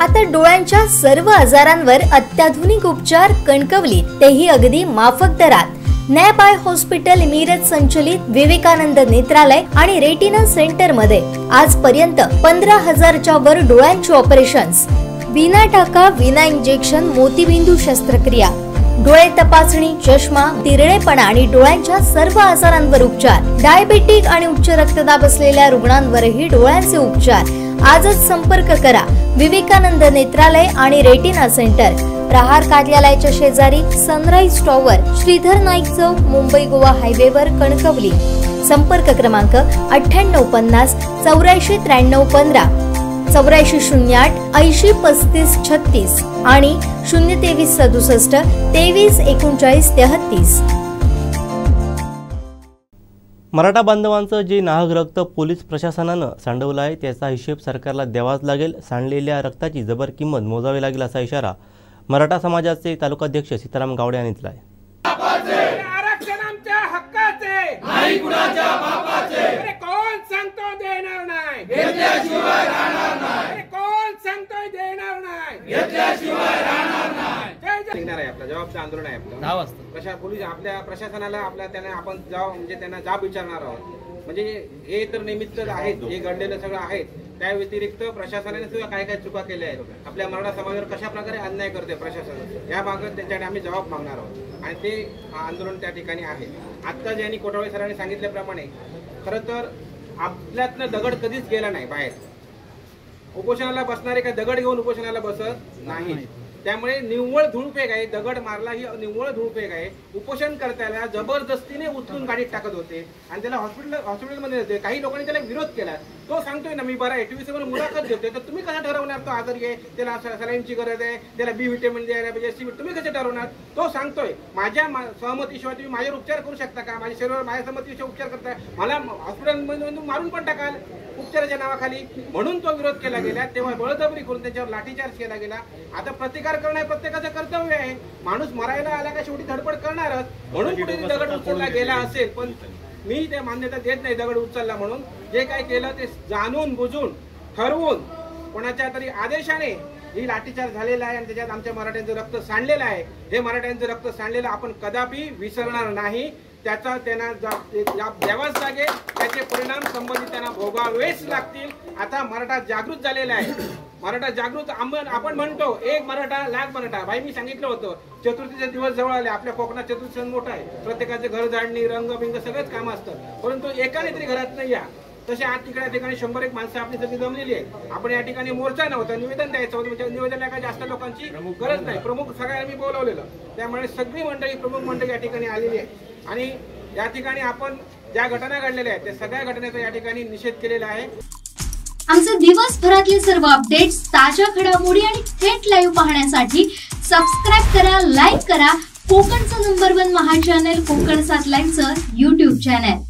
आता डोळ्यांच्या सर्व आजारांवर अत्याधुनिक उपचार कणकवलीत, तेही अगदी माफक दरात। नॅप आय हॉस्पिटल मिरज संचलित विवेकानंद नेत्रालय आणि रेटिना सेंटर मध्ये आजपर्यंत 15,000च्या वर डोळ्यांची ऑपरेशन्स, विना टाका विना इंजेक्शन मोतीबिंदू शस्त्रक्रिया, डोळे तपासणी, चष्मा, तिरळेपणा आणि डोळ्यांच्या सर्व आजारांवर उपचार, डायबिटिक आणि उच्च रक्तदाब असलेल्या रुग्णांवरही डोळ्यांचे उपचार। आजच संपर्क करा विवेकानंद नेत्रालय आणि रेटिना सेंटर, प्रहार कार्यालयाच्या शेजारी, सनराइज टॉवर, श्रीधर नाईक चौक, मुंबई गोवा हायवेवर, कणकवली। संपर्क क्रमांक 9850 84 93 15, 8408 80 35 36 आणि 023 67 23 39 33। मराठा बांधवांचं जे नाहक रक्त पोलीस प्रशासनानं सांडवलं आहे त्याचा हिशेब सरकारला द्यावाच लागेल। सांडलेल्या रक्ताची जबर किंमत मोजावी लागेल असा इशारा मराठा समाजाचे तालुकाध्यक्ष सीताराम गावडे यांनी दिला आहे। आरक्षण आमच्या हक्काचे नाही, कुणाच्या बापाचे। अरे कोण सांगतो देणार नाही, घेतल्याशिवाय राहणार नाही। अरे कोण सांगतोय देणार नाही, घेतल्याशिवाय राहणार नाही। निघणार आहे आपला जबाबचं आंदोलन आहे आपलं 10 वाजता। पोलीस आपल्या प्रशासनाला आपल्या त्यांना आपण म्हणजे त्यांना जाब विचारणार आहोत। म्हणजे हे तर निमित्त आहेत, हे घडलेलं सगळं आहे, त्या व्यतिरिक्त प्रशासनाने सुद्धा काय काय चुका केल्या आहेत, आपल्या मराठा समाजावर कशा प्रकारे अन्याय करते प्रशासन, या बाबत त्यांच्याकडे आम्ही जबाब मागणार आहोत आणि ते आंदोलन त्या ठिकाणी आहे। आता ज्यांनी कोटावळे सरांनी सांगितल्याप्रमाणे खरं तर आपल्यातनं दगड कधीच गेला नाही बाहेर। उपोषणाला बसणारे काय दगड घेऊन उपोषणाला बसत नाही, त्यामुळे निव्वळ धूळफेक आहे, दगड मारला ही निव्वळ धूळफेक आहे। उपोषण करताना जबरदस्तीने उचलून गाडीत टाकत होते आणि त्याला हॉस्पिटलमध्ये होते। काही लोकांनी त्याला विरोध केला, तो सांगतोय ना मी बरा आहे, टीव्ही समोर मुलाखत देतोय, तर तुम्ही कसं ठरवणार तो आजारी आहे, त्याला सलाईनची गरज आहे, त्याला बी विटॅमिन द्यायला पाहिजे, तुम्ही कसं ठरवणार? तो सांगतोय माझ्या सहमतीशिवाय तुम्ही माझ्यावर उपचार करू शकता का, माझ्या शरीरावर माझ्या सहमतीशिवाय उपचार करताय, मला हॉस्पिटलमधून मारून पण टाकाल उपचाराच्या नावाखाली, म्हणून तो विरोध केला गेला। तेव्हा बळजबरी करून त्याच्यावर लाठीचार्ज केला गेला। आता प्रतिकार करणं हे प्रत्येकाचं कर्तव्य आहे, माणूस मरायला आला का शेवटी धडपड करणारच, म्हणून कुठे दगड उचलला गेला असेल, पण मी ते मान्यता देत नाही दगड उचलला म्हणून। जे काय केलं ते जाणून बुजून ठरवून कोणाच्या तरी आदेशाने ही लाठीचार्ज झालेला आहे आणि त्याच्यात आमच्या मराठ्यांचं रक्त सांडलेलं आहे। हे मराठ्यांचं रक्त सांडलेलं आपण कदापि विसरणार नाही, त्याचा त्यांना द्यावाच लागेल, त्याचे परिणाम संबंधित त्यांना भोगावेच लागतील। आता मराठा जागृत झालेला आहे, मराठा जागृत आपण म्हणतो एक मराठा लाख मराठा। भाई मी सांगितलं होतं चतुर्थीचे दिवस जवळ आले, आपल्या कोकणात चतुर्थी सण मोठा आहे, प्रत्येकाचे घर झाडणी रंगबिंग सगळंच काम असतं, परंतु एकाने तरी घरात नाही या। तसे आज तिकडे ठिकाणी 101 माणसं आपली सगळी जमलेली आहे। आपण या ठिकाणी मोर्चा नव्हता, निवेदन द्यायचं होतं, म्हणजे निवेदनाला काय जास्त लोकांची गरज नाही, प्रमुख सगळ्यांनी मी बोलवलेलं, त्यामुळे सगळी मंडळी प्रमुख मंडळी या ठिकाणी आलेली आहे आणि या ठिकाणी आपण ज्या घटना घडलेल्या आहेत त्या सगळ्या घटनेचा या ठिकाणी निषेध केलेला आहे। आमचे दिवसभरातले सर्व अपडेट्स, ताज्या घडामोडी आणि थेट लाईव्ह पाहण्यासाठी सबस्क्राइब करा, लाईक करा कोकणचं नंबर 1 महा चॅनल कोकण 7 लाईव्हचं YouTube चॅनल।